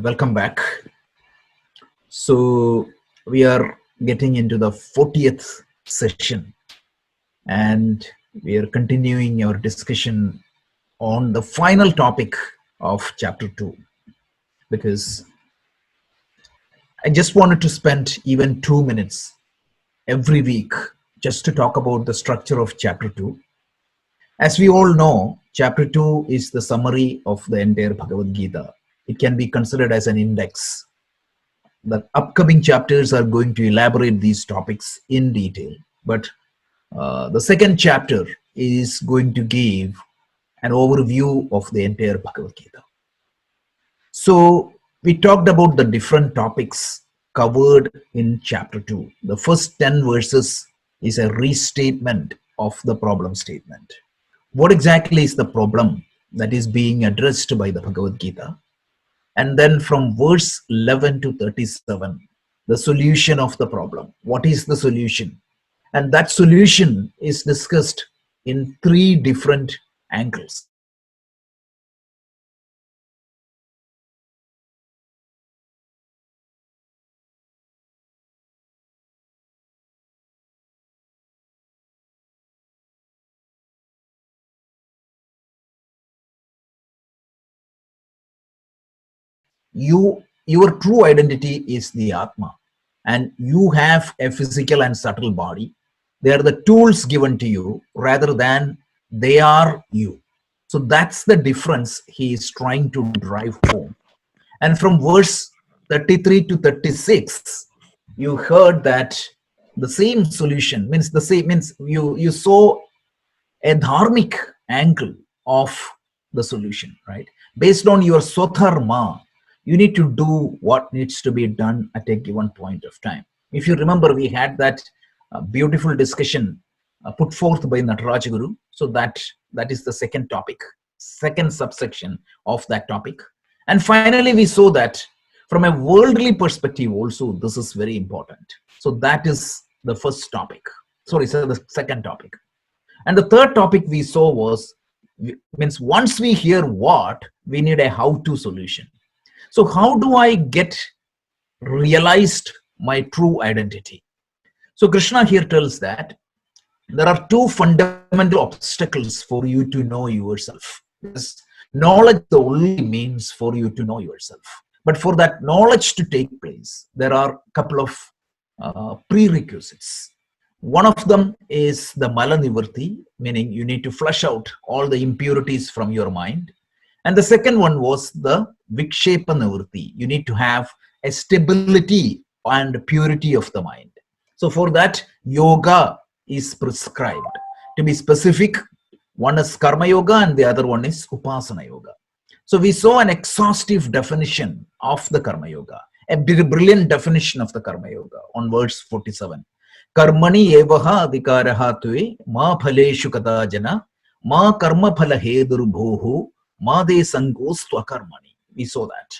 welcome back. So we are getting into the 40th session, and we are continuing our discussion on the final topic of chapter 2, because I just wanted to spend even 2 minutes every week just to talk about the structure of chapter 2. As we all know, chapter 2 is the summary of the entire Bhagavad Gita. It can be considered as an index. The upcoming chapters are going to elaborate these topics in detail, but the second chapter is going to give an overview of the entire Bhagavad Gita. So we talked about the different topics covered in chapter 2. The first 10 verses is a restatement of the problem statement. What exactly is the problem that is being addressed by the Bhagavad Gita? And then from verse 11 to 37, the solution of the problem. What is the solution? And that solution is discussed in 3 different angles. Your true identity is the Atma, and you have a physical and subtle body. They are the tools given to you rather than they are you. So that's the difference he is trying to drive home. And from verse 33 to 36, you heard that the same solution means you saw a dharmic angle of the solution, right? Based on your swadharma, you need to do what needs to be done at a given point of time. If you remember, we had that beautiful discussion put forth by Nataraj Guru. So that is the second topic, second subsection of that topic. And finally, we saw that from a worldly perspective also, this is very important. So that is the first topic. Sorry, so the second topic. And the third topic we saw was, means once we hear what, we need a how-to solution. So how do I get realized my true identity? So Krishna here tells that there are 2 fundamental obstacles for you to know yourself. Yes, knowledge the only means for you to know yourself. But for that knowledge to take place, there are a couple of prerequisites. One of them is the mala nivarti, meaning you need to flush out all the impurities from your mind. And the second one was the vikshepa nivarti. You need to have a stability and purity of the mind. So for that, yoga is prescribed. To be specific, one is karma yoga and the other one is upasana yoga. So we saw an exhaustive definition of the karma yoga, a brilliant definition of the karma yoga on verse 47. Karmani evaha adhikaraha tve ma phaleshu kadajana ma karma phala hedurubhohu ma de sangostva karmani. We saw that.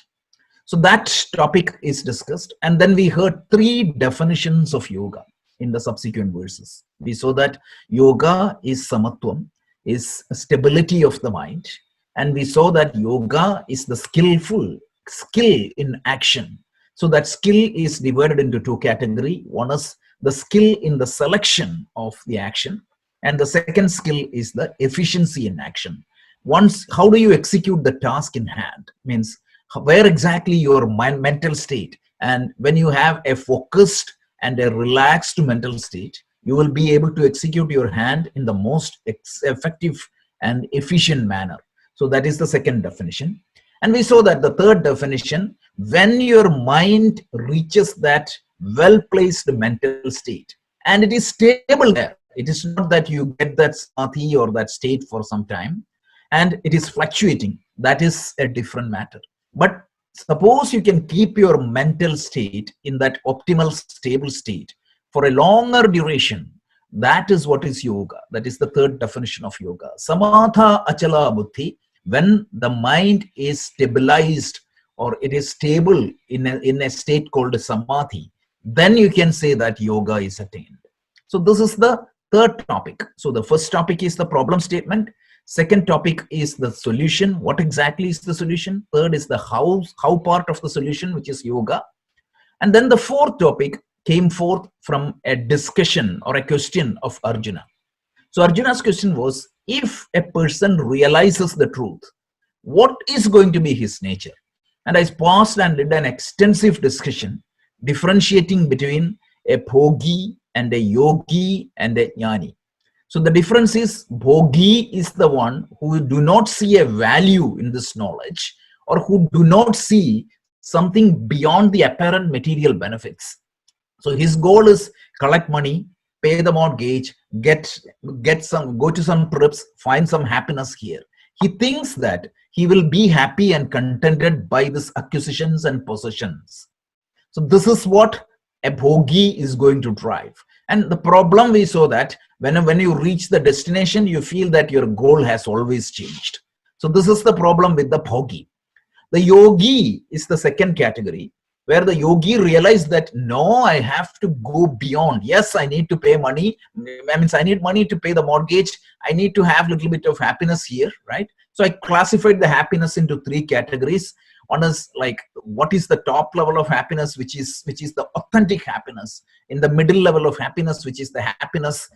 So that topic is discussed. And then we heard 3 definitions of yoga in the subsequent verses. We saw that yoga is samatvam, is stability of the mind. And we saw that yoga is the skill in action. So that skill is divided into 2 categories. One is the skill in the selection of the action, and the second skill is the efficiency in action. Once, how do you execute the task in hand? Means where exactly your mental state, and when you have a focused and a relaxed mental state, you will be able to execute your hand in the most effective and efficient manner. So that is the second definition. And we saw that the third definition, when your mind reaches that well-placed mental state and it is stable there, it is not that you get that samadhi or that state for some time and it is fluctuating. That is a different matter. But suppose you can keep your mental state in that optimal stable state for a longer duration, that is what is yoga. That is the third definition of yoga. Samatha achala buddhi, when the mind is stabilized or it is stable in a state called samadhi, then you can say that yoga is attained. So this is the third topic. So the first topic is the problem statement. Second topic is the solution. What exactly is the solution? Third is the how part of the solution, which is yoga. And then the fourth topic came forth from a discussion or a question of Arjuna. So Arjuna's question was, if a person realizes the truth, what is going to be his nature? And I paused and did an extensive discussion differentiating between a bhogi and a yogi and a jnani. So the difference is, bhogi is the one who do not see a value in this knowledge, or who do not see something beyond the apparent material benefits. So his goal is collect money, pay the mortgage, get some, go to some trips, find some happiness here. He thinks that he will be happy and contented by these acquisitions and possessions. So this is what a bhogi is going to drive. And the problem we saw that when you reach the destination, you feel that your goal has always changed. So this is the problem with the bhogi. The yogi is the second category, where the yogi realized that, no, I have to go beyond. Yes, I need to pay money. I need money to pay the mortgage. I need to have a little bit of happiness here, right? So I classified the happiness into three categories. One is like, what is the top level of happiness, which is the authentic happiness. In the middle level of happiness, which is the happiness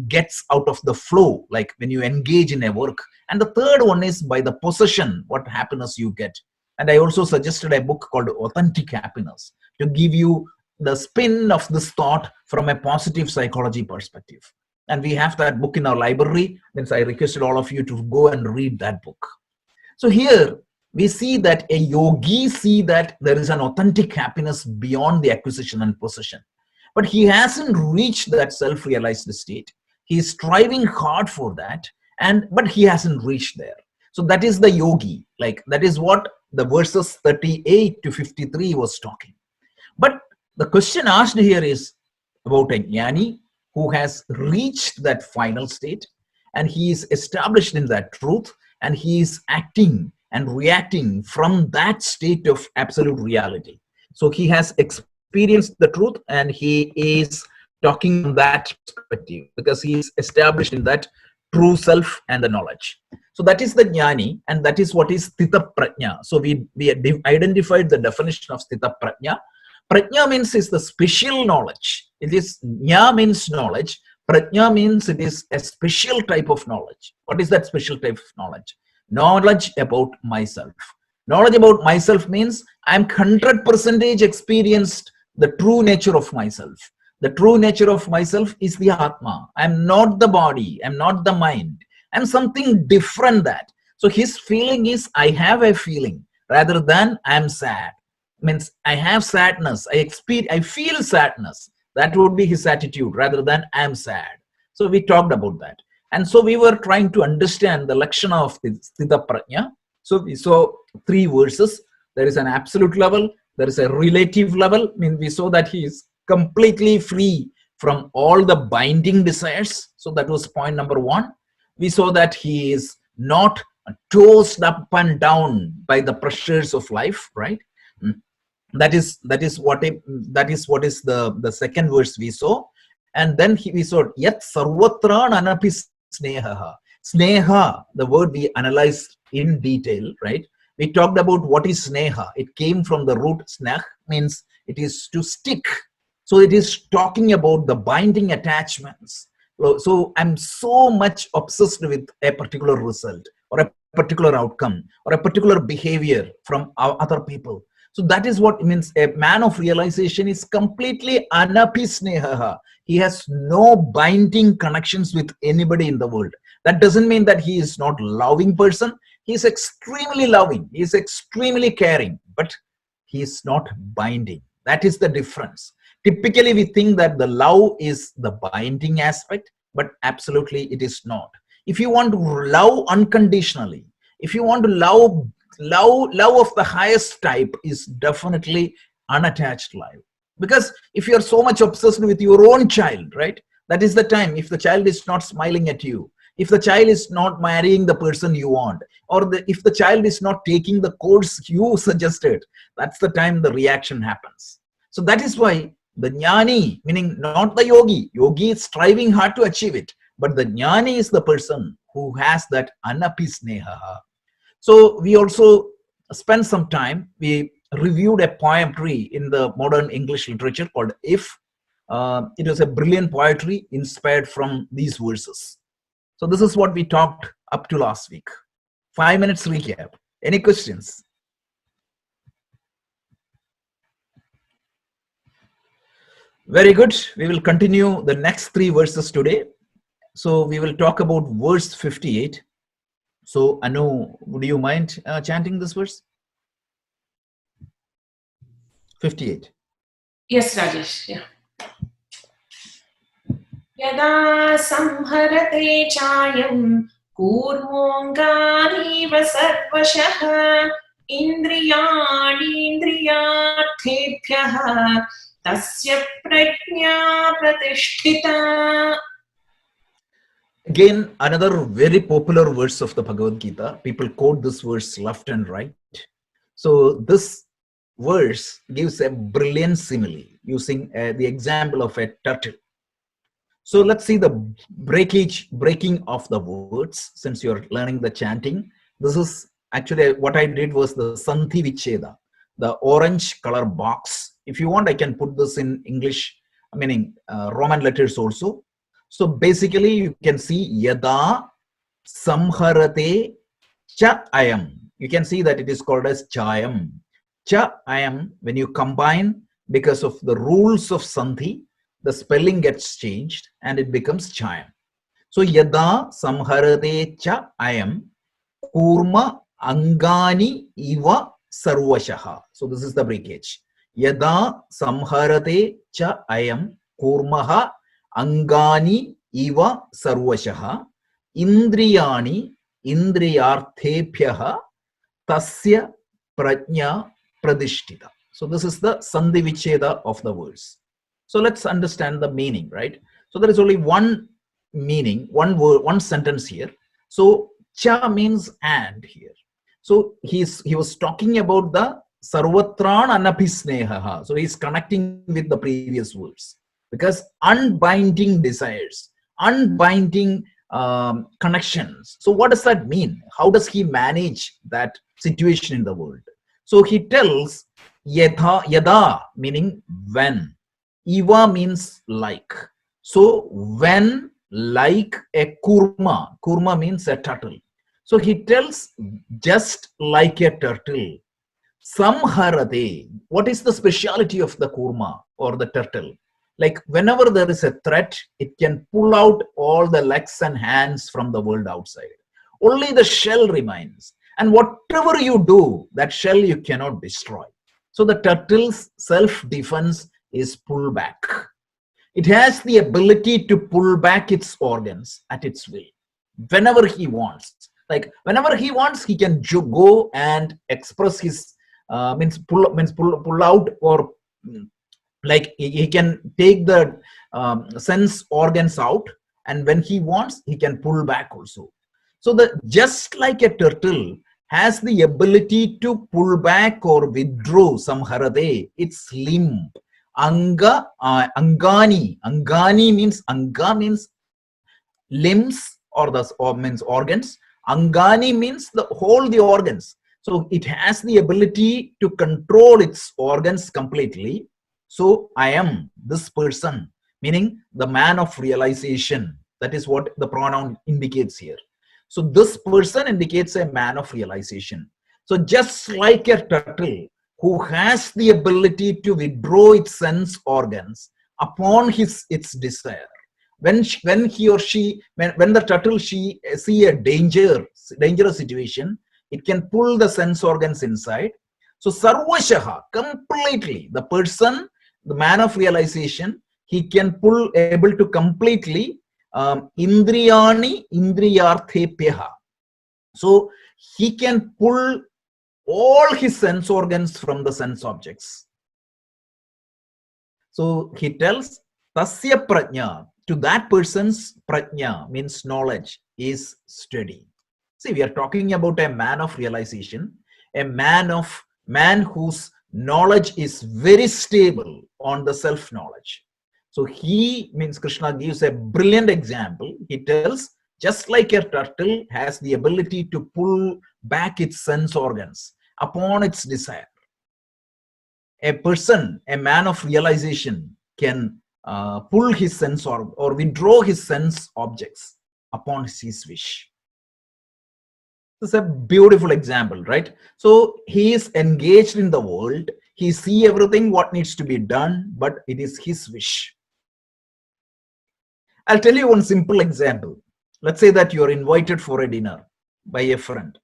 gets out of the flow, like when you engage in a work. And the third one is by the possession, what happiness you get. And I also suggested a book called Authentic Happiness to give you the spin of this thought from a positive psychology perspective. And we have that book in our library. Hence, I requested all of you to go and read that book. So here we see that a yogi see that there is an authentic happiness beyond the acquisition and possession. But he hasn't reached that self-realized state. He is striving hard for that, but he hasn't reached there. So that is the yogi. Like, that is what the verses 38 to 53 was talking. But the question asked here is about a jnani who has reached that final state, and he is established in that truth, and he is acting and reacting from that state of absolute reality. So he has experienced the truth, and he is talking from that perspective because he is established in that true self and the knowledge. So that is the jnani, and that is what is sthita prajna. So we identified the definition of sthita prajna. Prajna means is the special knowledge. It is, jna means knowledge. Prajna means it is a special type of knowledge. What is that special type of knowledge? Knowledge about myself. Knowledge about myself means I'm 100% experienced the true nature of myself. The true nature of myself is the Atma. I'm not the body. I'm not the mind. I'm something different that. So his feeling is, I have a feeling, rather than I'm sad. Means I have sadness. I feel sadness. That would be his attitude, rather than I'm sad. So we talked about that. And so we were trying to understand the lakshana of the sthita prajna. So we saw three verses. There is an absolute level. There is a relative level. I mean, we saw that he is completely free from all the binding desires. So that was point number one. We saw that he is not tossed up and down by the pressures of life, right? That is what is the second verse we saw. And then we saw yat sarvatra nanapi sneha. Sneha, the word we analyzed in detail, right? We talked about what is sneha. It came from the root sneh, means it is to stick. So it is talking about the binding attachments. So I'm so much obsessed with a particular result or a particular outcome or a particular behavior from other people. So that is what it means. A man of realization is completely anapi sneha. He has no binding connections with anybody in the world. That doesn't mean that he is not a loving person. He is extremely loving. He is extremely caring, but he is not binding. That is the difference. Typically, we think that the love is the binding aspect, but absolutely it is not. If you want to love unconditionally, if you want to love of the highest type, is definitely unattached love. Because if you are so much obsessed with your own child, right, that is the time. If the child is not smiling at you, if the child is not marrying the person you want, or if the child is not taking the course you suggested, that's the time the reaction happens. So that is why the jnani, meaning not the yogi. Yogi is striving hard to achieve it. But the jnani is the person who has that anapisneha. So we also spent some time, we reviewed a poetry in the modern English literature called If. It was a brilliant poetry inspired from these verses. So this is what we talked up to last week. 5 minutes recap. Any questions? Very good. We will continue the next 3 verses today. So we will talk about verse 58. So Anu, would you mind chanting this verse? 58. Yes, Rajesh. Yeah. Yada samharate chayam kurmonganiv sarvashah indriyani indriyarthebhyah tasya prajna pratisthita. Again, another very popular verse of the Bhagavad Gita. People quote this verse left and right. So this verse gives a brilliant simile using the example of a turtle. So let's see the breaking of the words since you're learning the chanting. This is actually what I did was the Sandhi Vicheda, the orange color box. If you want, I can put this in English, meaning Roman letters also. So basically you can see Yada Samharate Cha Ayam. You can see that it is called as Chayam. Cha Ayam, when you combine because of the rules of Sandhi, the spelling gets changed and it becomes Chayam. So Yada Samharate Cha Ayam Kurma Angani Iva Sarvashaha. So this is the breakage. Yada Samharate Cha Ayam Kurmaha Angani Iva Sarvashaha Indriyani Indriyarthebhyaha Tasya Prajna Pradishtita. So this is the Sandhi Vicheda of the verse. So let's understand the meaning, right? So there is only one meaning, one word, one sentence here. So cha means and here. So he was talking about the sarvatran anabhisneha. So he's connecting with the previous words because unbinding desires, unbinding connections. So what does that mean? How does he manage that situation in the world? So he tells yada meaning when, Iva means like. So when like a kurma means a turtle. So he tells just like a turtle. Samharate. What is the speciality of the kurma or the turtle? Like whenever there is a threat, it can pull out all the legs and hands from the world outside. Only the shell remains. And whatever you do, that shell you cannot destroy. So the turtle's self-defense is pull back. It has the ability to pull back its organs at its will whenever he wants. Like whenever he wants, he can go and express his pull out, or like he can take the sense organs out, and when he wants, he can pull back also. So the just like a turtle has the ability to pull back or withdraw samharate, its limb. Angani means anga means limbs or means organs. Angani means the organs. So it has the ability to control its organs completely. So I am this person, meaning the man of realization. That is what the pronoun indicates here. So this person indicates a man of realization. So just like a turtle who has the ability to withdraw its sense organs upon its desire, when the turtle see a dangerous situation, it can pull the sense organs inside. So sarvashaha, completely, the person, the man of realization, he can able to completely indriyani indriyarthebhyaha. So he can pull all his sense organs from the sense objects. So he tells tasya prajna, to that person's prajna means knowledge is steady. See, we are talking about a man of realization, a man whose knowledge is very stable on the self-knowledge. So he means Krishna gives a brilliant example. He tells Just like a turtle has the ability to pull back its sense organs upon its desire, a person, a man of realization, can pull his sense or withdraw his sense objects upon his wish. This is a beautiful example, right? So he is engaged in the world. He sees everything what needs to be done, but it is his wish. I'll tell you one simple example. Let's say that you're invited for a dinner by a friend.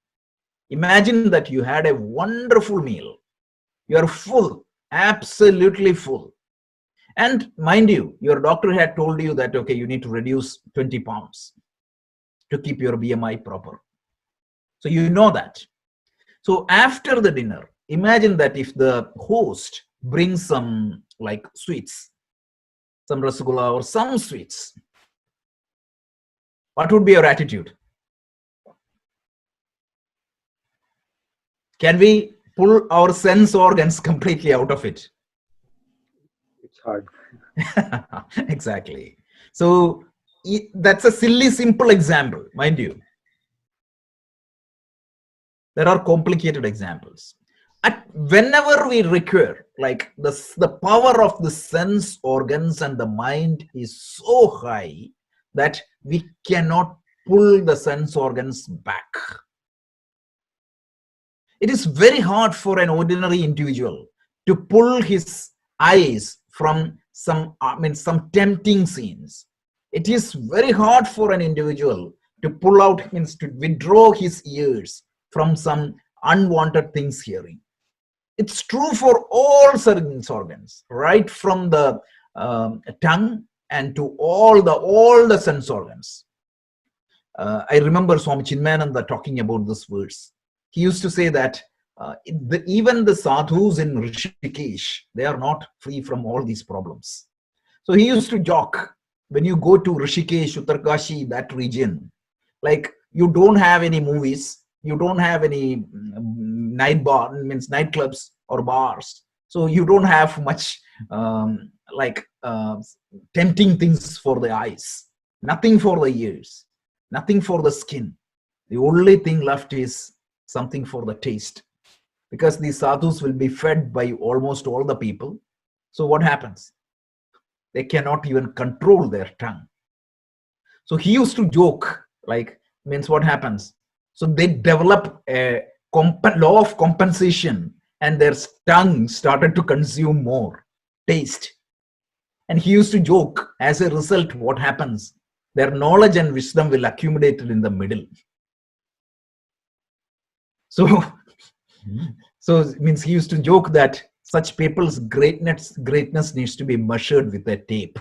Imagine that you had a wonderful meal. You're full, absolutely full. And mind you, your doctor had told you that, okay, you need to reduce 20 pounds to keep your BMI proper. So you know that. So after the dinner, imagine that if the host brings some like sweets, some rasgulla or some sweets, what would be your attitude? Can we pull our sense organs completely out of it? It's hard. Exactly. So that's a silly, simple example, mind you. There are complicated examples. Whenever we require, like the power of the sense organs and the mind is so high that we cannot pull the sense organs back. It is very hard for an ordinary individual to pull his eyes from some tempting scenes. It is very hard for an individual to pull out, to withdraw his ears from some unwanted things hearing. It's true for all sense organs, right from the tongue and to all the sense organs. I remember Swami Chinmayananda talking about this verse. He used to say that even the sadhus in Rishikesh, they are not free from all these problems. So he used to joke, when you go to Rishikesh, Uttarkashi, that region, like you don't have any movies, you don't have any nightclubs or bars. So you don't have much tempting things for the eyes, nothing for the ears, nothing for the skin. The only thing left is something for the taste, because these sadhus will be fed by almost all the people. So what happens? They cannot even control their tongue. So he used to joke, what happens? So they develop a law of compensation, and their tongue started to consume more taste. And he used to joke, as a result, what happens? Their knowledge and wisdom will accumulate in the middle. So he used to joke that such people's greatness needs to be measured with a tape.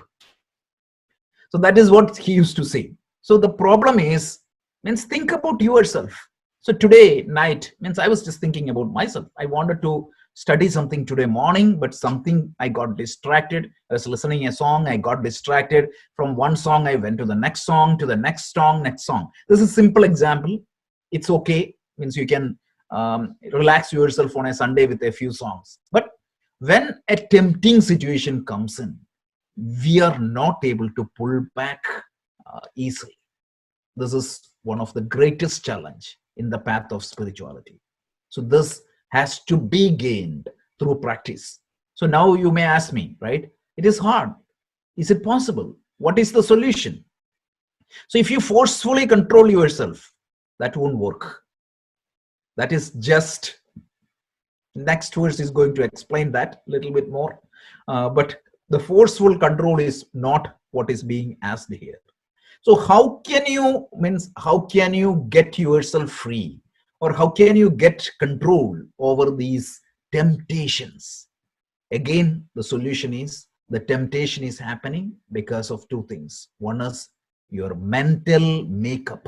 So that is what he used to say. So the problem is, think about yourself. So today night, I was just thinking about myself. I wanted to study something today morning, but I got distracted. I was listening a song, I got distracted. From one song, I went to the next song, to the next song. This is a simple example. It's okay. You can relax yourself on a Sunday with a few songs. But when a tempting situation comes in, we are not able to pull back easily. This is one of the greatest challenge in the path of spirituality. So this has to be gained through practice. So now you may ask me, right? It is hard. Is it possible? What is the solution? So if you forcefully control yourself, that won't work. That is just, next verse is going to explain that a little bit more. But the forceful control is not what is being asked here. So how can you get yourself free, or how can you get control over these temptations? Again, the solution is, the temptation is happening because of two things. One is your mental makeup.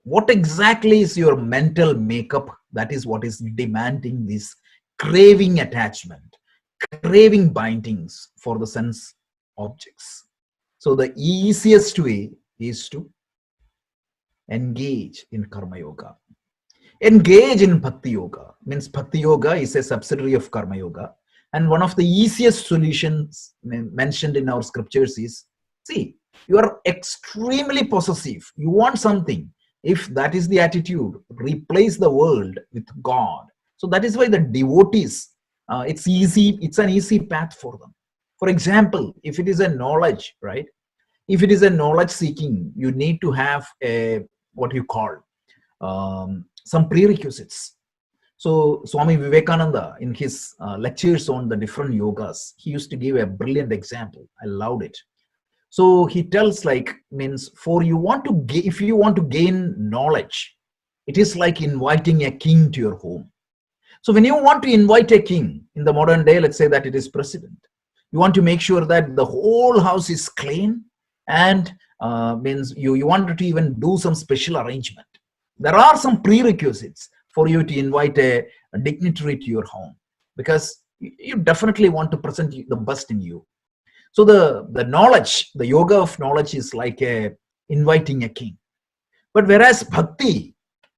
What exactly is your mental makeup? That is what is demanding this craving attachment, craving bindings for the sense objects. So the easiest way is to engage in Karma Yoga. Engage in Bhakti Yoga. Bhakti Yoga is a subsidiary of Karma Yoga. And one of the easiest solutions mentioned in our scriptures is, see, You are extremely possessive. You want something. If that is the attitude, replace the world with God. So that is why the devotees, it's easy, it's an easy path for them. For example, if it is a knowledge, right? If it is a knowledge seeking, you need to have a, what you call, some prerequisites. So Swami Vivekananda, in his lectures on the different yogas, he used to give a brilliant example. I loved it. So he tells, like, means for you want to if you want to gain knowledge, it is like inviting a king to your home. So when you want to invite a king in the modern day, let's say that it is president, you want to make sure that the whole house is clean, and means you wanted to even do some special arrangement. There are some prerequisites for you to invite a dignitary to your home, because you definitely want to present the best in you. So the knowledge, the yoga of knowledge is like inviting a king. But whereas bhakti,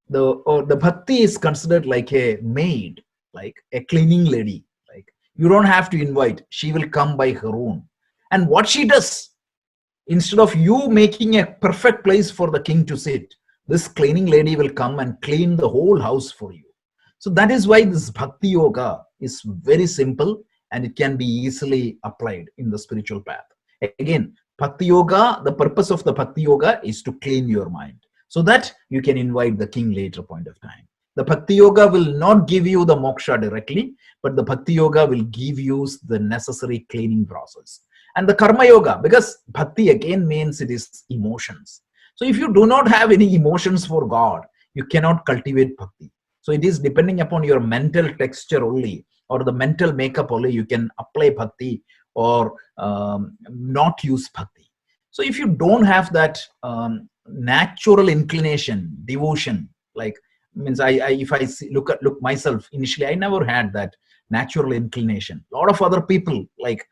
the bhakti is considered like a maid, like a cleaning lady. Like, you don't have to invite, she will come by her own. And what she does, instead of you making a perfect place for the king to sit, this cleaning lady will come and clean the whole house for you. So that is why this bhakti yoga is very simple, and it can be easily applied in the spiritual path. Again, bhakti yoga, the purpose of the bhakti yoga is to clean your mind, so that you can invite the king later point of time. The bhakti yoga will not give you the moksha directly, but the bhakti yoga will give you the necessary cleaning process. And the karma yoga, because bhakti again means it is emotions. So if you do not have any emotions for God, you cannot cultivate bhakti. So it is depending upon your mental texture only, or the mental makeup only, you can apply bhakti or not use bhakti. So if you don't have that natural inclination, devotion, like, means if I look myself, initially I never had that natural inclination. A lot of other people, like,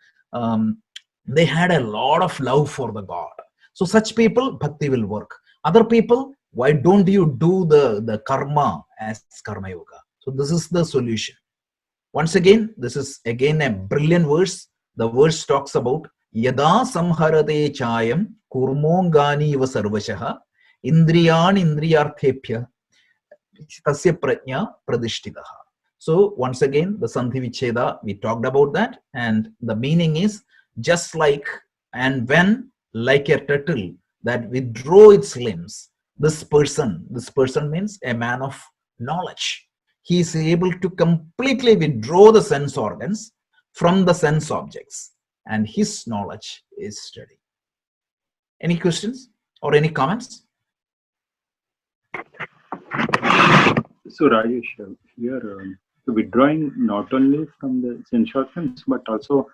they had a lot of love for the God. So such people, bhakti will work. Other people, why don't you do the karma as karma yoga? So this is the solution. Once again, this is again a brilliant verse. The verse talks about yada samharate chayam kurmongani va sarvashaha indriyan indriyarthepya tasya prajna pradishtitaha. So once again, the Sandhi Vicheda, we talked about that, and the meaning is just like, and when, like a turtle that withdraw its limbs, this person means a man of knowledge. He is able to completely withdraw the sense organs from the sense objects, and his knowledge is steady. Any questions or any comments? So Rajesh, here withdrawing not only from the sense organs, but also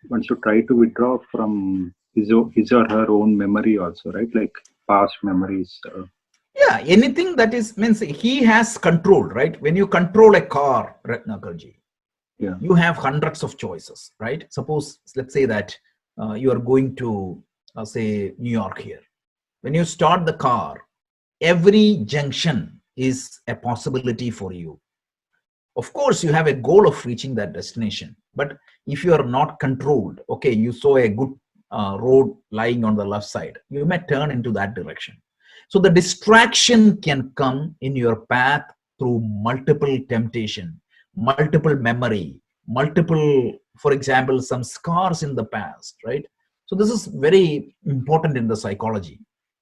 once you try to withdraw from his or her own memory also, right? Like past memories. Yeah, anything that is, means he has control, right? When you control a car, Ratnakarji, Yeah. you have hundreds of choices, right? Suppose, let's say that you are going to, say, New York here. When you start the car, every junction is a possibility for you. Of course, you have a goal of reaching that destination. But if you are not controlled, okay, you saw a good road lying on the left side, you may turn into that direction. So the distraction can come in your path through multiple temptation, multiple memory, multiple, for example, some scars in the past, right? So this is very important in the psychology.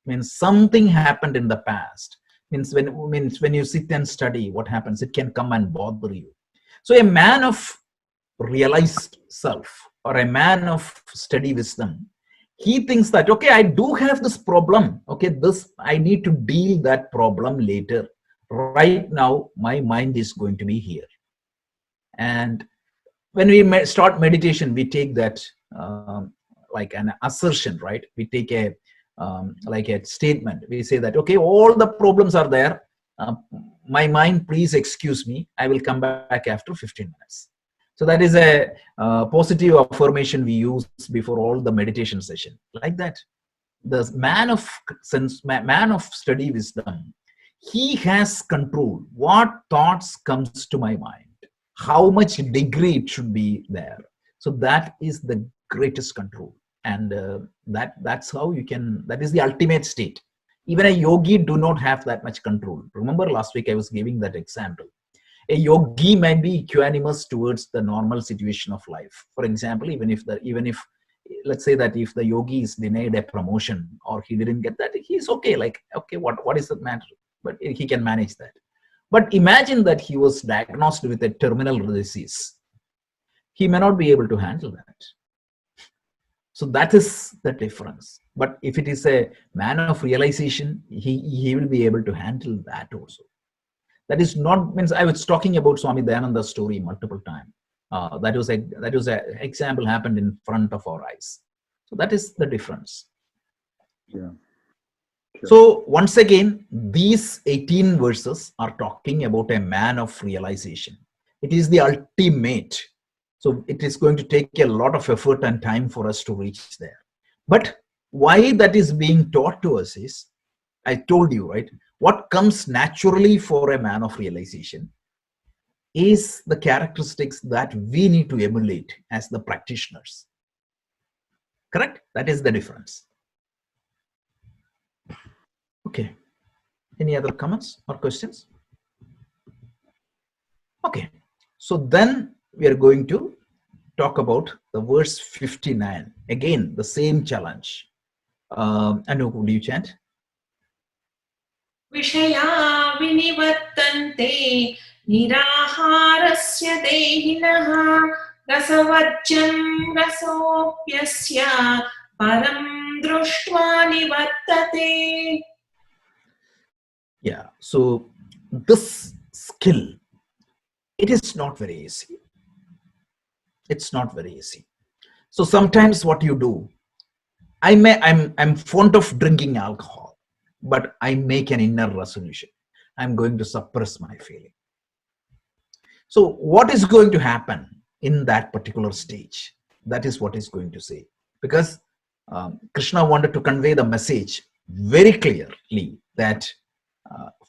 Means something happened in the past. Means when you sit and study, what happens? It can come and bother you. So a man of realized self, or a man of steady wisdom, he thinks that, okay, I do have this problem. Okay, this, I need to deal that problem later. Right now, my mind is going to be here. And when we start meditation, we take that like an assertion, right? We take a like a statement. We say that, okay, all the problems are there. My mind, please excuse me. I will come back after 15 minutes. So that is a positive affirmation we use before all the meditation session. Like that, the man of sense, man of steady wisdom, he has control. What thoughts comes to my mind? How much degree it should be there? So that is the greatest control. And that's how you can, that is the ultimate state. Even a yogi do not have that much control. Remember last week I was giving that example. A yogi might be equanimous towards the normal situation of life. For example, even if let's say that if the yogi is denied a promotion or he didn't get that, he's okay. Like, okay, what is the matter? But he can manage that. But imagine that he was diagnosed with a terminal disease. He may not be able to handle that. So that is the difference. But if it is a man of realization, he will be able to handle that also. That is not, means I was talking about Swami Dayananda's story multiple times. That was a example happened in front of our eyes. So that is the difference. Yeah. Sure. So once again, these 18 verses are talking about a man of realization. It is the ultimate. So it is going to take a lot of effort and time for us to reach there. But why that is being taught to us is, I told you, right? What comes naturally for a man of realization is the characteristics that we need to emulate as the practitioners. Correct? That is the difference. Okay. Any other comments or questions? Okay. So then we are going to talk about the verse 59. Again, the same challenge. Anu, would you chant? विषया विनिवर्तन्ते निराहारस्य देहिनः रसवर्ज्यं रसोऽप्यस्य परं दृष्ट्वा निवर्तते. Yeah, so this skill, it is not very easy. It's not very easy. So sometimes what you do, I'm fond of drinking alcohol, but I make an inner resolution. I'm going to suppress my feeling. So what is going to happen in that particular stage? That is what is going to say. Because Krishna wanted to convey the message very clearly that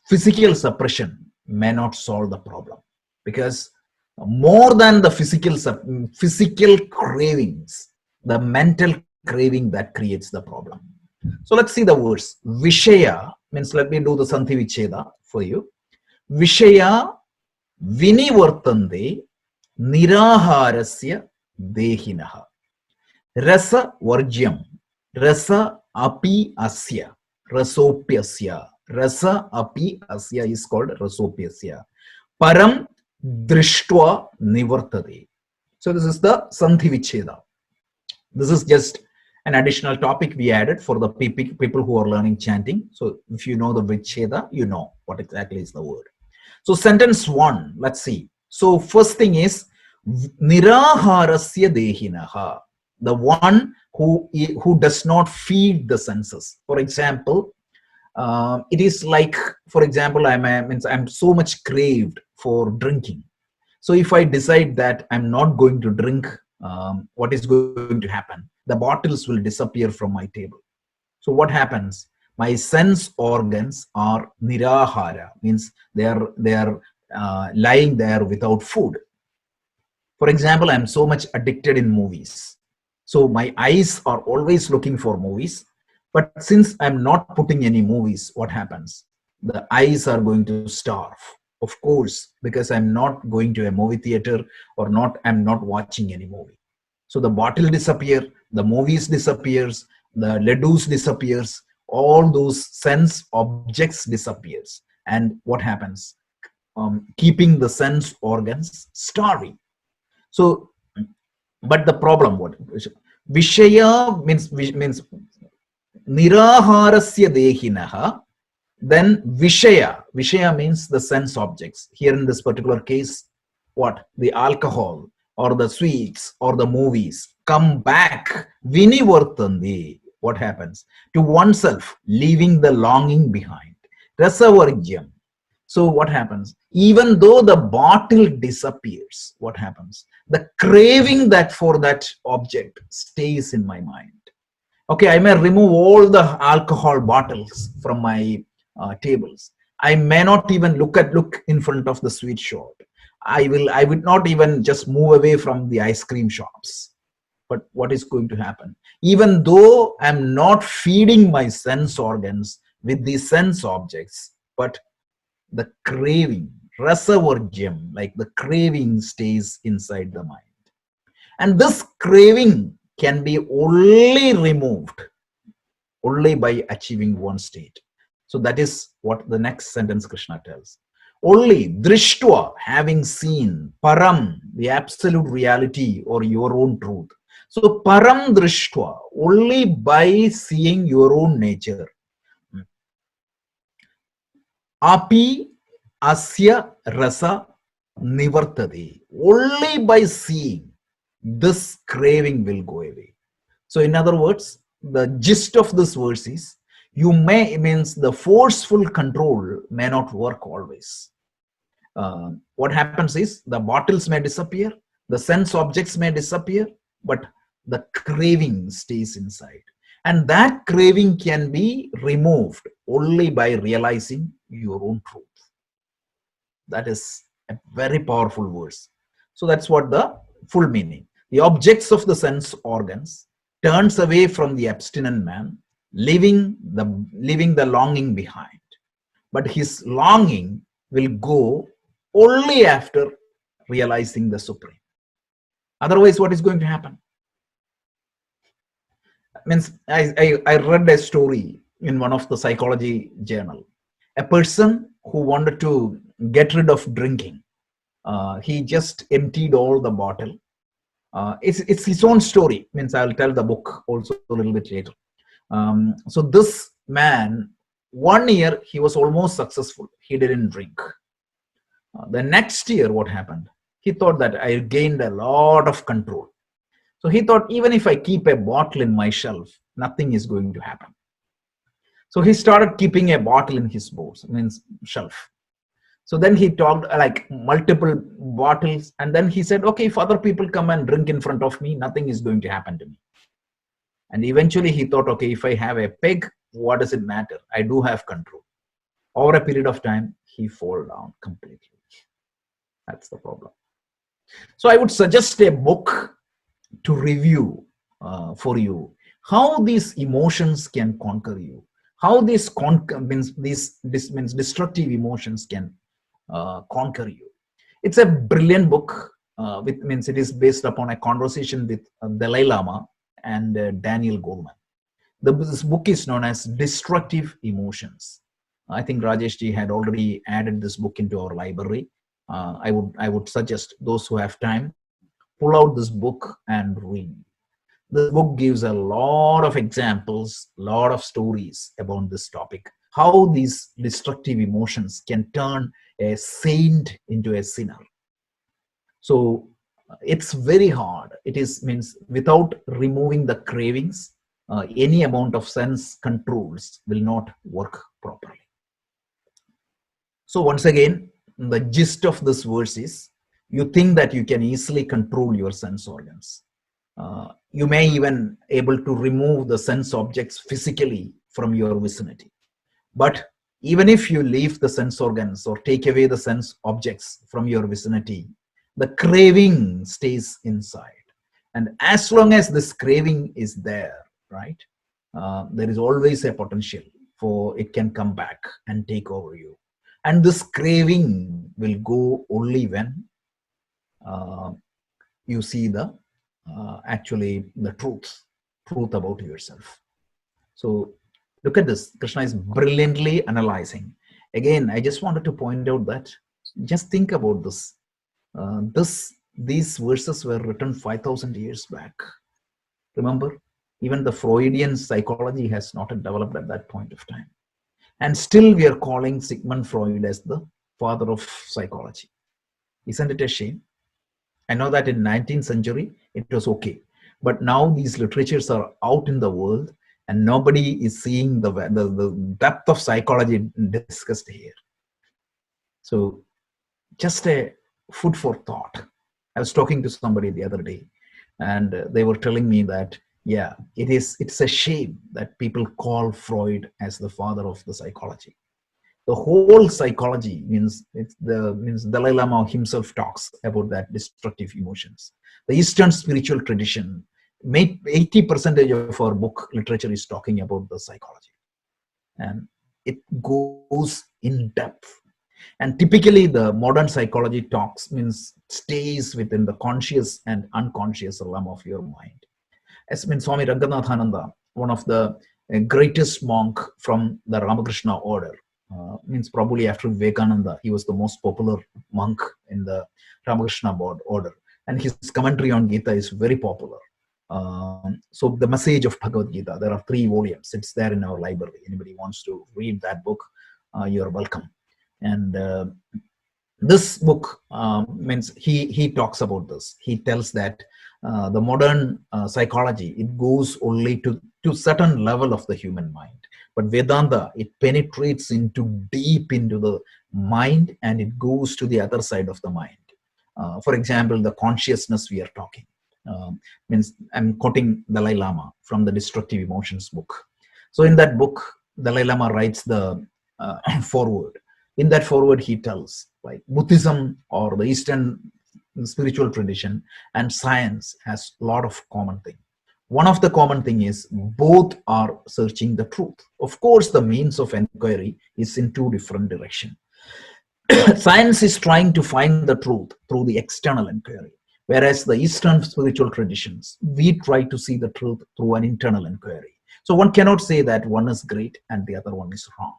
physical suppression may not solve the problem. Because more than the physical cravings, the mental craving that creates the problem. So let's see the words. Vishaya means, let me do the Santhi Vicheda for you. Vishaya vinivartande niraharasya dehinaha. Rasa varjyam. Rasa api asya. Rasopyasya. Rasa api asya is called rasopyasya. Param drishtva nivartade. So this is the Santhi Vicheda. This is just an additional topic we added for the people who are learning chanting. So if you know the Vicheda, you know what exactly is the word. So sentence 1, let's see. So first thing is niraharasya dehinaha, the one who does not feed the senses. For example, it is like, for example, I'm so much craved for drinking. So if I decide that I'm not going to drink, what is going to happen? The bottles will disappear from my table. So what happens? My sense organs are nirahara, means they are lying there without food. For example, I'm so much addicted in movies. So my eyes are always looking for movies. But since I'm not putting any movies, what happens? The eyes are going to starve. Of course, because I'm not going to a movie theater or I'm not watching any movie. So the bottle disappears, the movies disappears, the ladoos disappears, all those sense objects disappears. And what happens? Keeping the sense organs starving. So, but the problem, what? Vishaya means niraharasya dehinaha. Then Vishaya means the sense objects. Here in this particular case, what? The alcohol or the sweets or the movies come back. Vinivartande. What happens? To oneself, leaving the longing behind. Rasavargyam. So what happens? Even though the bottle disappears, what happens? The craving that for that object stays in my mind. Okay, I may remove all the alcohol bottles from my tables. I may not even look in front of the sweet shop. I would not even just move away from the ice cream shops. But what is going to happen? Even though I'm not feeding my sense organs with these sense objects, but the craving, reservoir gem, like the craving stays inside the mind. And this craving can be only removed only by achieving one state. So that is what the next sentence Krishna tells. Only drishtva, having seen, param, the absolute reality or your own truth. So param drishtva, only by seeing your own nature. Api asya rasa nivartade. Only by seeing, this craving will go away. So in other words, the gist of this verse is, means the forceful control may not work always. What happens is the bottles may disappear, the sense objects may disappear, but the craving stays inside. And that craving can be removed only by realizing your own truth. That is a very powerful verse. So that's what the full meaning. The objects of the sense organs turns away from the abstinent man, leaving the longing behind. But his longing will go only after realizing the Supreme. Otherwise, what is going to happen? Means I read a story in one of the psychology journal. A person who wanted to get rid of drinking, he just emptied all the bottle. It's his own story. Means I'll tell the book also a little bit later. So this man, 1 year he was almost successful. He didn't drink. The next year, what happened? He thought that I gained a lot of control. So he thought, even if I keep a bottle in my shelf, nothing is going to happen. So he started keeping a bottle in his shelf. So then he talked like multiple bottles, and then he said, okay, if other people come and drink in front of me, nothing is going to happen to me. And eventually he thought, okay, if I have a peg, what does it matter? I do have control. Over a period of time, he fall down completely. That's the problem. So I would suggest a book to review for you how these emotions can conquer you, how these destructive emotions can conquer you. It's a brilliant book. It is based upon a conversation with Dalai Lama and Daniel Goleman. This book is known as Destructive Emotions. I think Rajesh ji had already added this book into our library. I would suggest those who have time, pull out this book and read. The book gives a lot of examples, lot of stories about this topic, how these destructive emotions can turn a saint into a sinner. So it's very hard. Means without removing the cravings, any amount of sense controls will not work properly. So once again, the gist of this verse is, you think that you can easily control your sense organs. You may even able to remove the sense objects physically from your vicinity. But even if you leave the sense organs or take away the sense objects from your vicinity, the craving stays inside. And as long as this craving is there, right, there is always a potential for it can come back and take over you. And this craving will go only when you see the actually the truth about yourself. So look at this. Krishna is brilliantly analyzing. Again, I just wanted to point out that just think about this. These verses were written 5,000 years back. Remember, even the Freudian psychology has not developed at that point of time. And still we are calling Sigmund Freud as the father of psychology. Isn't it a shame? I know that in 19th century, it was okay. But now these literatures are out in the world and nobody is seeing the depth of psychology discussed here. So just a food for thought. I was talking to somebody the other day and they were telling me that, yeah, it's a shame that people call Freud as the father of the psychology. The whole psychology means Dalai Lama himself talks about that destructive emotions. The Eastern spiritual tradition 80% of our book literature is talking about the psychology, and it goes in depth. And typically the modern psychology talks means stays within the conscious and unconscious realm of your mind. As means Swami Ranganathananda, one of the greatest monk from the Ramakrishna order, means probably after Vivekananda, he was the most popular monk in the Ramakrishna order, and his commentary on Gita is very popular. So the message of Bhagavad Gita, there are 3 volumes. It's there in our library. Anybody wants to read that book, you're welcome. And this book means he talks about this. He tells that the modern psychology, it goes only to certain level of the human mind. But Vedanta, it penetrates into deep into the mind, and it goes to the other side of the mind. For example, the consciousness we are talking. Means I'm quoting Dalai Lama from the Destructive Emotions book. So in that book, Dalai Lama writes the foreword. In that foreword, he tells, like, Buddhism or the Eastern spiritual tradition and science has a lot of common thing. One of the common thing is both are searching the truth. Of course, the means of inquiry is in 2 different directions. Science is trying to find the truth through the external inquiry, whereas the Eastern spiritual traditions, we try to see the truth through an internal inquiry. So one cannot say that one is great and the other one is wrong.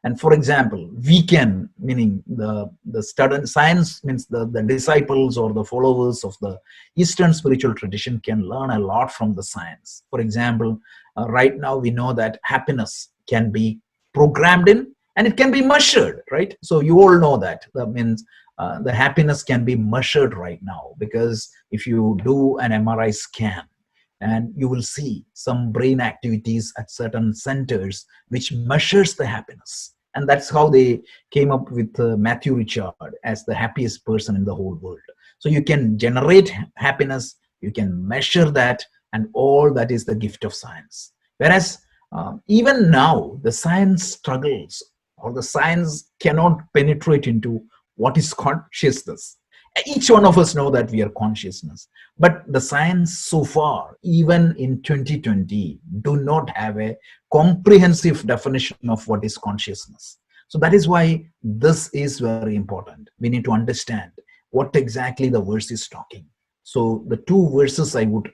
And for example, we can, meaning the student science, means the disciples or the followers of the Eastern spiritual tradition can learn a lot from the science. For example, right now we know that happiness can be programmed in and it can be measured, right? So you all know that. That means the happiness can be measured right now, because if you do an MRI scan, and you will see some brain activities at certain centers which measures the happiness. And that's how they came up with Matthew Richard as the happiest person in the whole world. So you can generate happiness, you can measure that, and all that is the gift of science. Whereas even now, the science struggles, or the science cannot penetrate into what is consciousness. Each one of us know that we are consciousness, but the science so far, even in 2020, do not have a comprehensive definition of what is consciousness. So that is why this is very important. We need to understand what exactly the verse is talking. So the 2 verses I would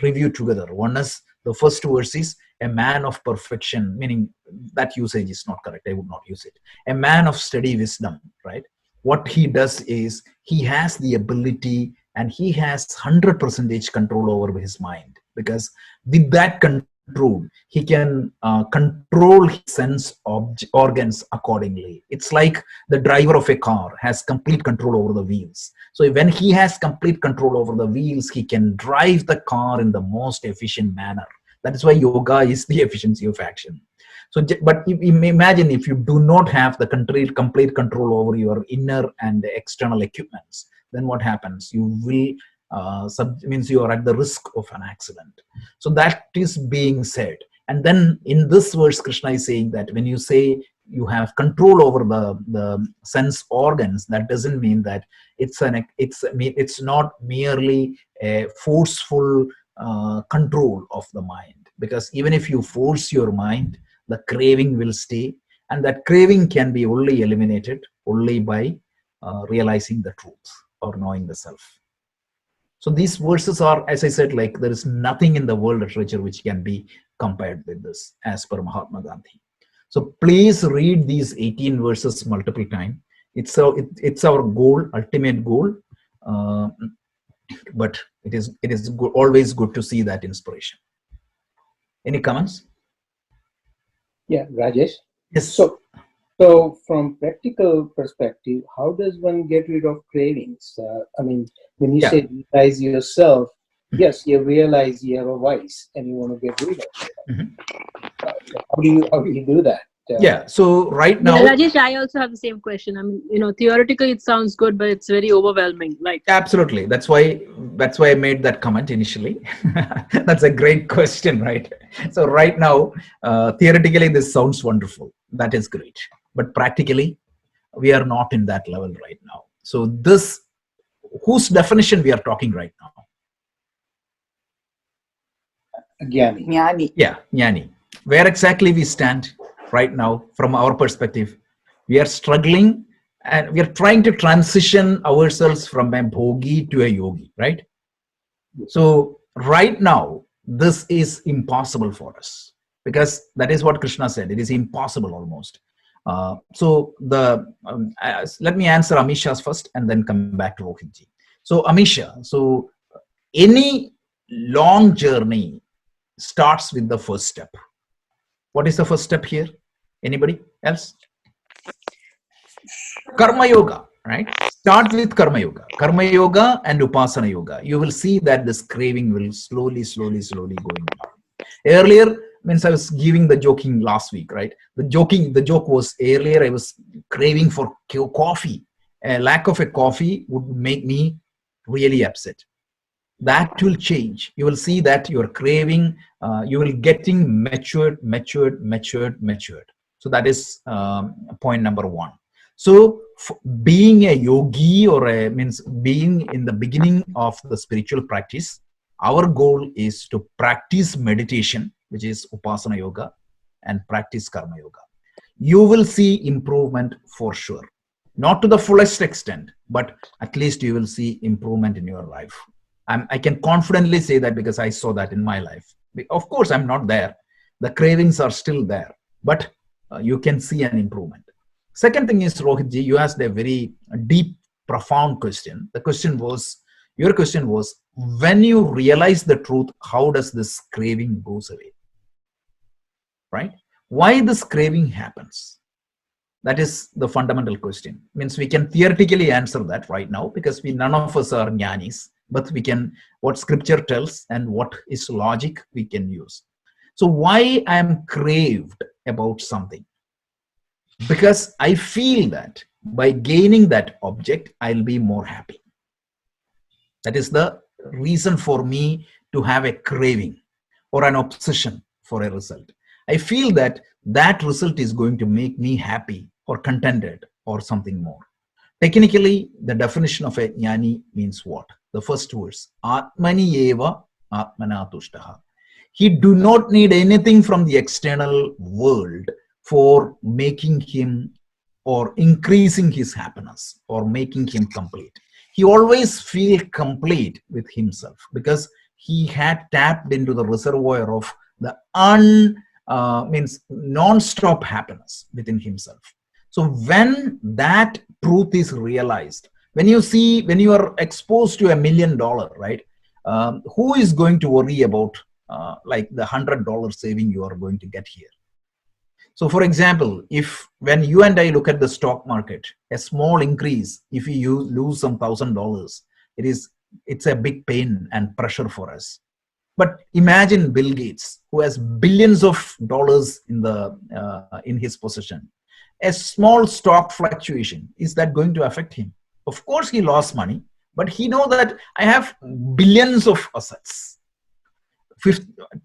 review together. One is, the first verse is a man of perfection, meaning that usage is not correct. I would not use it. A man of steady wisdom, right? What he does is he has the ability and he has 100% control over his mind, because with that control, he can control his sense organs accordingly. It's like the driver of a car has complete control over the wheels. So when he has complete control over the wheels, he can drive the car in the most efficient manner. That is why yoga is the efficiency of action. So, but imagine if you do not have the complete control over your inner and external equipments, then what happens? You will, means you are at the risk of an accident. So that is being said. And then in this verse, Krishna is saying that when you say you have control over the sense organs, that doesn't mean that it's not merely a forceful control of the mind. Because even if you force your mind, the craving will stay, and that craving can be only eliminated only by realizing the truth or knowing the self. So these verses are, as I said, like there is nothing in the world literature which can be compared with this, as per Mahatma Gandhi. So please read these 18 verses multiple times. It's our goal, ultimate goal, but it is always good to see that inspiration. Any comments? Yeah, Rajesh. Yes. So from practical perspective, how does one get rid of cravings? I mean, when you say realize yourself, yes, you realize you have a vice and you want to get rid of it. How do you do that? Yeah. So right now, Rajesh, I also have the same question. I mean, theoretically it sounds good, but it's very overwhelming. Like, absolutely. That's why I made that comment initially. That's a great question, right? So right now, theoretically, this sounds wonderful. That is great. But practically, we are not in that level right now. So whose definition we are talking right now? Jnani. Jnani. Yeah, Jnani. Where exactly we stand right now from our perspective? We are struggling and we are trying to transition ourselves from a bhogi to a yogi, right? So right now, this is impossible for us because that is what Krishna said. It is impossible almost. Let me answer Amisha's first and then come back to Rohitji. So Amisha, so any long journey starts with the first step. What is the first step here? Anybody else? Karma Yoga, right? Start with Karma Yoga. Karma Yoga and Upasana Yoga. You will see that this craving will slowly going down. Earlier, means I was giving the joking last week, right? The joke was earlier I was craving for coffee. A lack of a coffee would make me really upset. That will change. You will see that your craving, you will getting matured. So that is point number one. So being a yogi or means being in the beginning of the spiritual practice, our goal is to practice meditation, which is Upasana Yoga, and practice Karma Yoga. You will see improvement for sure. Not to the fullest extent, but at least you will see improvement in your life. I can confidently say that because I saw that in my life. Of course, I'm not there. The cravings are still there, but you can see an improvement. Second thing is, Rohitji, you asked a very deep, profound question. Your question was, when you realize the truth, how does this craving goes away? Right? Why this craving happens? That is the fundamental question. Means we can theoretically answer that right now because none of us are jnanis, but we can, what scripture tells and what is logic we can use. So why I am craved about something? Because I feel that by gaining that object, I'll be more happy. That is the reason for me to have a craving or an obsession for a result. I feel that that result is going to make me happy or contented or something more. Technically, the definition of a jnani means what? The first verse, Atmani eva atmana tushtaha. He do not need anything from the external world for making him or increasing his happiness or making him complete. He always feel complete with himself because he had tapped into the reservoir of the non-stop happiness within himself. So when that truth is realized, when you are exposed to $1 million, right? Who is going to worry about like the $100 saving you are going to get here? So for example, when you and I look at the stock market, a small increase, if you lose some $1,000, it's a big pain and pressure for us. But imagine Bill Gates, who has billions of dollars in his possession. A small stock fluctuation, is that going to affect him? Of course, he lost money, but he knows that I have billions of assets.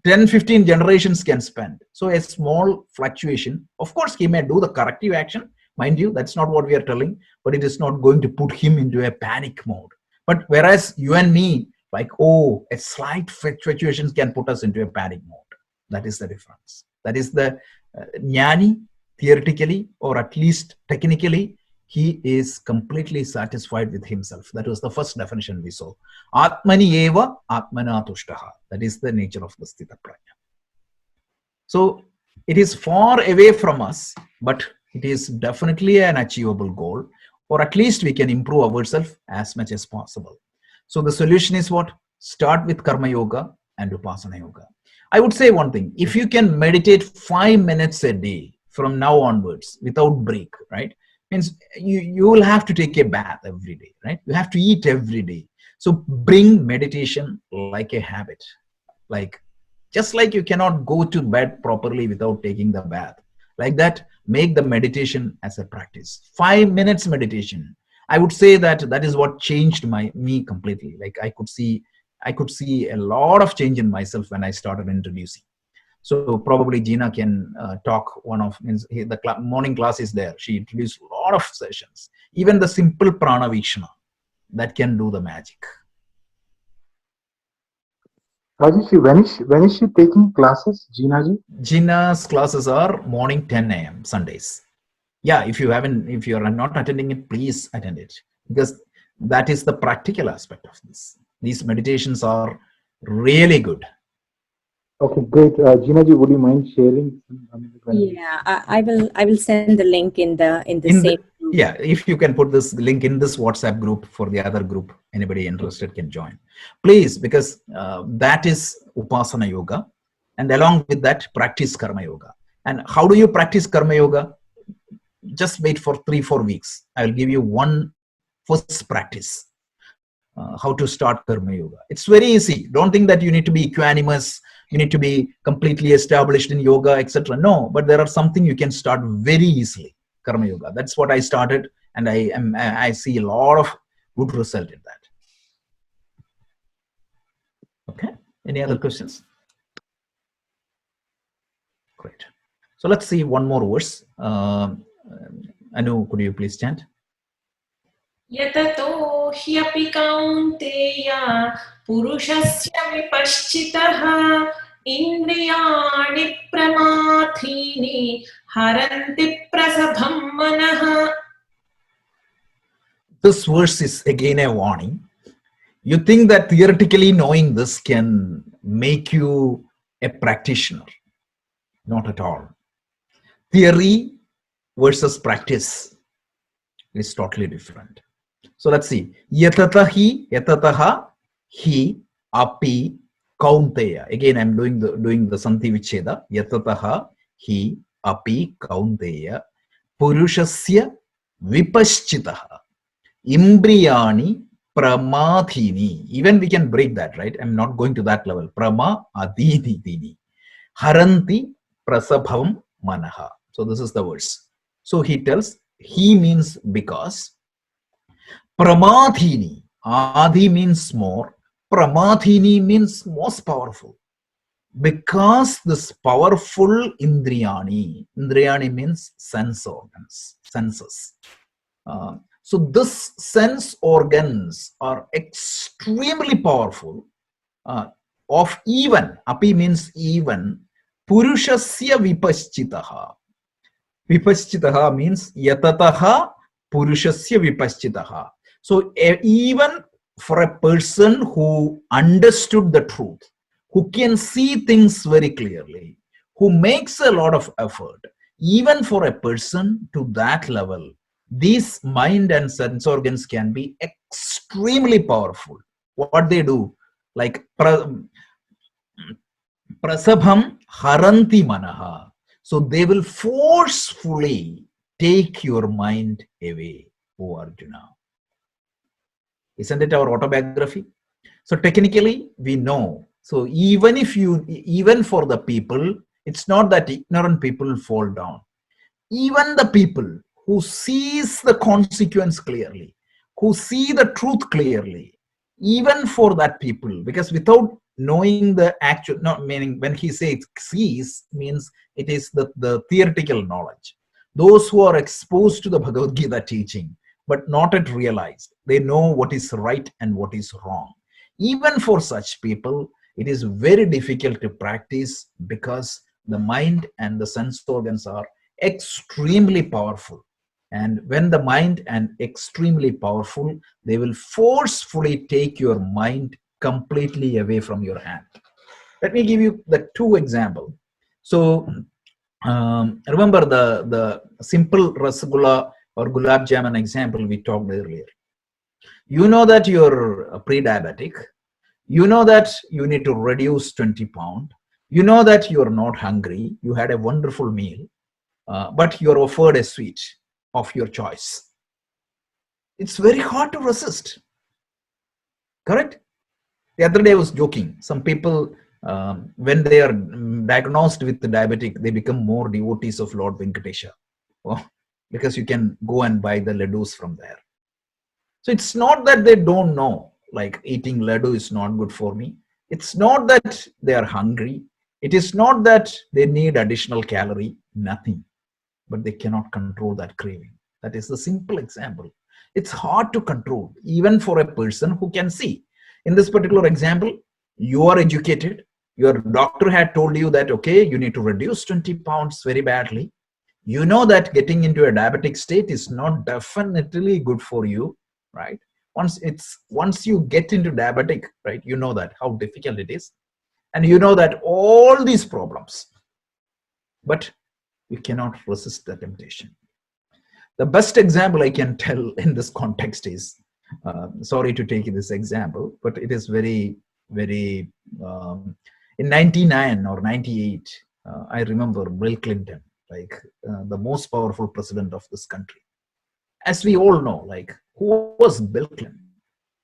10, 15 generations can spend. So a small fluctuation, of course, he may do the corrective action. Mind you, that's not what we are telling, but it is not going to put him into a panic mode. But whereas you and me, like, oh, a slight fluctuations can put us into a panic mode. That is the difference. That is the jnani, theoretically, or at least technically, he is completely satisfied with himself. That was the first definition we saw. Atmani eva atmana tushtaha. That is the nature of the sthita prajna. So it is far away from us, but it is definitely an achievable goal, or at least we can improve ourselves as much as possible. So the solution is what? Start with Karma Yoga and Upasana Yoga. I would say one thing, if you can meditate 5 minutes a day from now onwards without break, right? Means you will have to take a bath every day, right? You have to eat every day. So bring meditation like a habit. Like, just like you cannot go to bed properly without taking the bath. Like that, make the meditation as a practice. 5 minutes meditation. I would say that is what changed me completely. Like I could see a lot of change in myself when I started introducing. So probably Gina can talk. The morning class is there. She introduced a lot of sessions. Even the simple prana vikshana, that can do the magic. Rajesh, when is she taking classes, Gina ji? Gina's classes are morning 10 a.m. Sundays. Yeah, if you are not attending it, please attend it, because that is the practical aspect of this. These meditations are really good. Okay, great. Gina ji, would you mind sharing? Yeah, I will send the link in the In same the, group. yeah, if you can put this link in this WhatsApp group for the other group, anybody interested can join, please, because that is Upasana Yoga, and along with that, practice Karma Yoga. And how do you practice Karma Yoga? Just wait for 3-4 weeks. I will give you one first practice. How to start Karma Yoga. It's very easy. Don't think that you need to be equanimous, you need to be completely established in yoga, etc. No, but there are something you can start very easily. Karma Yoga. That's what I started, and I see a lot of good result in that. Okay. Any other questions? Great. So let's see one more verse. Anu, could you please chant? यततो ह्यपि कौन्तेय पुरुषस्य विपश्चितः इन्द्रियाणि प्रमाथीनि हरन्ति प्रसभं मनः. This verse is again a warning. You think that theoretically knowing this can make you a practitioner. Not at all. Theory versus practice is totally different. So let's see. Yatatahi, yatataha, hi, api, kaunteya. Again, I'm doing the Santi Vicheda. Yatataha, hi, api, kaunteya. Purushasya vipaschitaha. Imbriyani pramadhini. Even we can break that, right? I'm not going to that level. Prama adini dini. Haranti prasabhavam manaha. So this is the verse. So he tells, he means because. Pramadhini. Adi means more. Pramadhini means most powerful. Because this powerful indriyani. Indriyani means sense organs, senses. So this sense organs are extremely powerful. Of even, api means even, purushasya vipaschitaha. Vipaschitaha means yatataha purushasya vipaschitaha. So even for a person who understood the truth, who can see things very clearly, who makes a lot of effort, even for a person to that level, these mind and sense organs can be extremely powerful. What they do, like prasabham haranti manaha. So they will forcefully take your mind away, O Arjuna. Isn't it our autobiography? So technically we know. So even for the people, it's not that ignorant people fall down. Even the people who sees the consequence clearly, who see the truth clearly, even for that people, because without knowing the actual, not meaning when he says sees, means it is the theoretical knowledge. Those who are exposed to the Bhagavad Gita teaching, but not yet realized, they know what is right and what is wrong. Even for such people, it is very difficult to practice because the mind and the sense organs are extremely powerful. And when the mind and extremely powerful, they will forcefully take your mind completely away from your hand. Let me give you the two examples. So remember the simple rasgulla or gulab jamun example we talked earlier. You know that you're pre-diabetic. You know that you need to reduce 20 pounds. You know that you're not hungry. You had a wonderful meal, but you're offered a sweet of your choice. It's very hard to resist. Correct? The other day I was joking. Some people, when they are diagnosed with the diabetic, they become more devotees of Lord Venkatesha. Oh, because you can go and buy the laddus from there. So it's not that they don't know, like eating laddu is not good for me. It's not that they are hungry. It is not that they need additional calorie, nothing. But they cannot control that craving. That is the simple example. It's hard to control, even for a person who can see. In this particular example, You are educated. Your doctor had told you that, okay, you need to reduce 20 pounds very badly. You know that getting into a diabetic state is not definitely good for you, right? Once you get into diabetic, right, you know that how difficult it is. And you know that all these problems, but you cannot resist the temptation. The best example I can tell in this context is, sorry to take this example, but it is very, very, in 99 or 98, I remember Bill Clinton, like the most powerful president of this country. As we all know, like, who was Bill Clinton?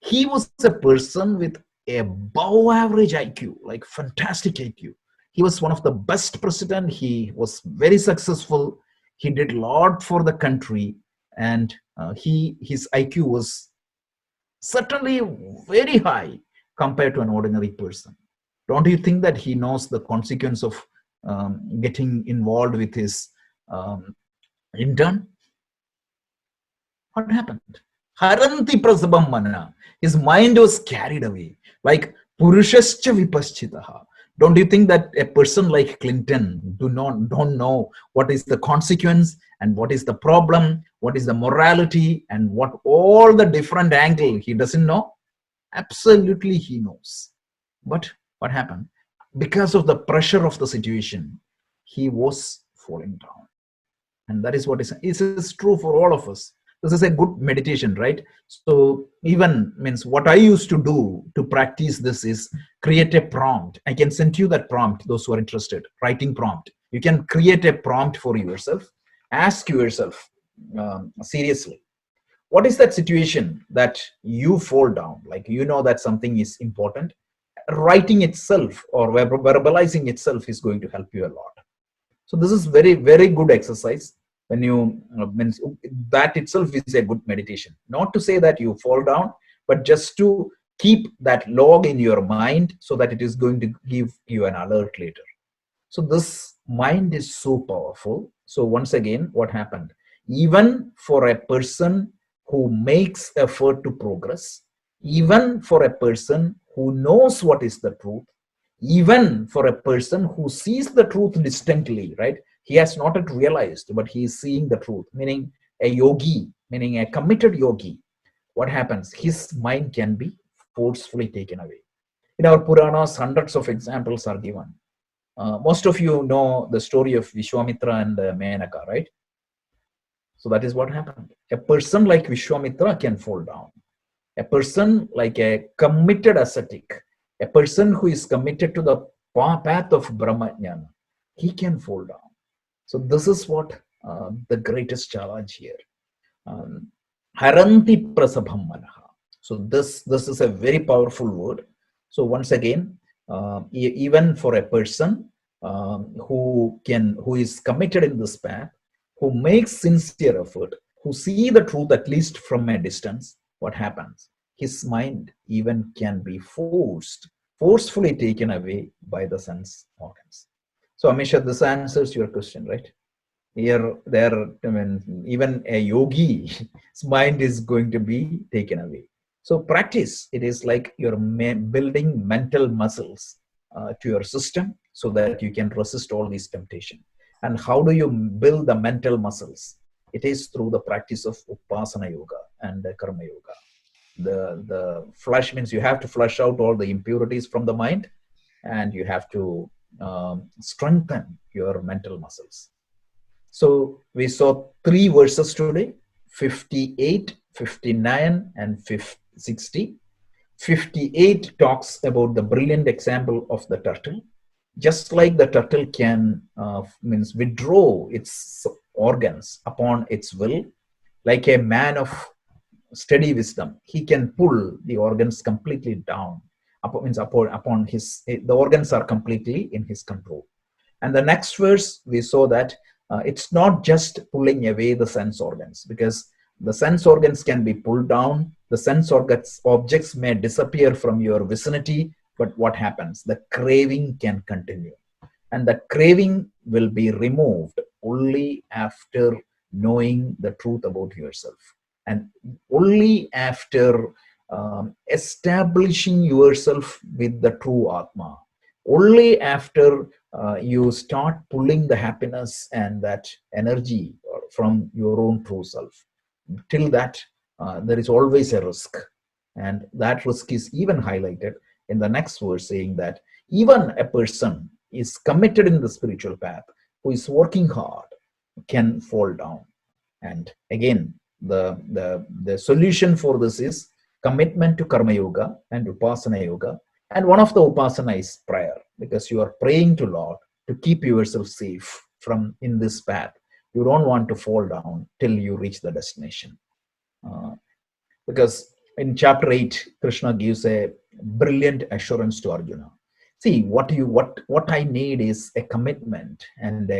He was a person with above average IQ, like fantastic IQ. He was one of the best president. He was very successful. He did a lot for the country, and his IQ was certainly very high compared to an ordinary person. Don't you think that he knows the consequence of getting involved with his intern? What happened? Haranti prasabam mana. His mind was carried away. Like purushascha vipaschitaha. Don't you think that a person like Clinton don't know what is the consequence and what is the problem, what is the morality, and what all the different angle he doesn't know? Absolutely he knows. But what happened? Because of the pressure of the situation, he was falling down. And that is what is true for all of us. This is a good meditation, right? So even means what I used to do to practice this is create a prompt. I can send you that prompt, those who are interested, writing prompt. You can create a prompt for yourself. Ask yourself seriously, what is that situation that you fall down? Like, you know that something is important. Writing itself or verbalizing itself is going to help you a lot. So this is very, very good exercise. When you means that itself is a good meditation. Not to say that you fall down, but just to keep that log in your mind so that it is going to give you an alert later. So this mind is so powerful. So once again, what happened? Even for a person who makes effort to progress, even for a person who knows what is the truth, even for a person who sees the truth distantly, right? He has not yet realized, but he is seeing the truth, meaning a yogi, meaning a committed yogi. What happens? His mind can be forcefully taken away. In our Puranas, hundreds of examples are given. Most of you know the story of Vishwamitra and Menaka, right? So that is what happened. A person like Vishwamitra can fall down. A person like a committed ascetic, a person who is committed to the path of Brahmajnana, he can fall down. So this is what the greatest challenge here. Haranti prasabham manaha. So this is a very powerful word. So once again, even for a person who is committed in this path, who makes sincere effort, who see the truth at least from a distance, what happens? His mind even can be forcefully taken away by the sense organs. So Amisha, this answers your question, right? Here, even a yogi's mind is going to be taken away. So practice, it is like you're building mental muscles to your system so that you can resist all these temptations. And how do you build the mental muscles? It is through the practice of Upasana Yoga and Karma Yoga. The flush means you have to flush out all the impurities from the mind, and you have to strengthen your mental muscles. So we saw 3 verses today, 58, 59, and 60. 58 talks about the brilliant example of the turtle. Just like the turtle can withdraw its organs upon its will, like a man of steady wisdom, he can pull the organs completely down. Upon his, the organs are completely in his control. And the next verse, we saw that it's not just pulling away the sense organs, because the sense organs can be pulled down. The sense objects may disappear from your vicinity, but what happens? The craving can continue. And the craving will be removed only after knowing the truth about yourself. And only after establishing yourself with the true Atma. Only after you start pulling the happiness and that energy from your own true self. Till that, there is always a risk. And that risk is even highlighted in the next verse, saying that even a person is committed in the spiritual path who is working hard can fall down. And again, the solution for this is commitment to Karma Yoga and Upasana Yoga. And one of the Upasana is prayer, because you are praying to Lord to keep yourself safe from in this path. You don't want to fall down till you reach the destination. Because in chapter 8, Krishna gives a brilliant assurance to Arjuna. See, what I need is a commitment, and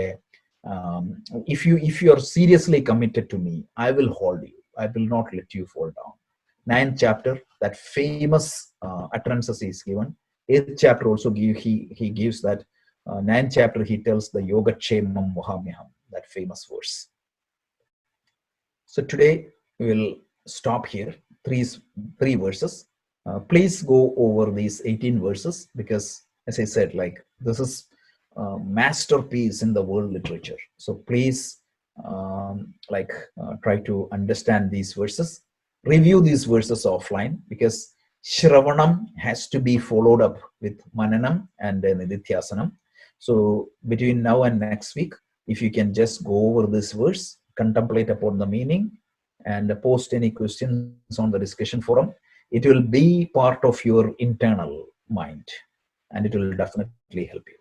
if you are seriously committed to me, I will hold you. I will not let you fall down. 9th chapter, that famous utterances is given. 8th chapter also he gives that. 9th chapter he tells the Yoga Chemam Muhamiham, that famous verse. So today we will stop here. Three verses. Please go over these 18 verses, because as I said, like, this is masterpiece in the world literature. So please try to understand these verses, review these verses offline, because Shravanam has to be followed up with Mananam and Nididhyasanam. So between now and next week, if you can just go over this verse, contemplate upon the meaning, and post any questions on the discussion forum, it will be part of your internal mind, and it will definitely help you.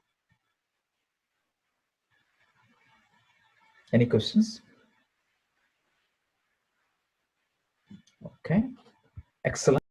Any questions? Okay, excellent.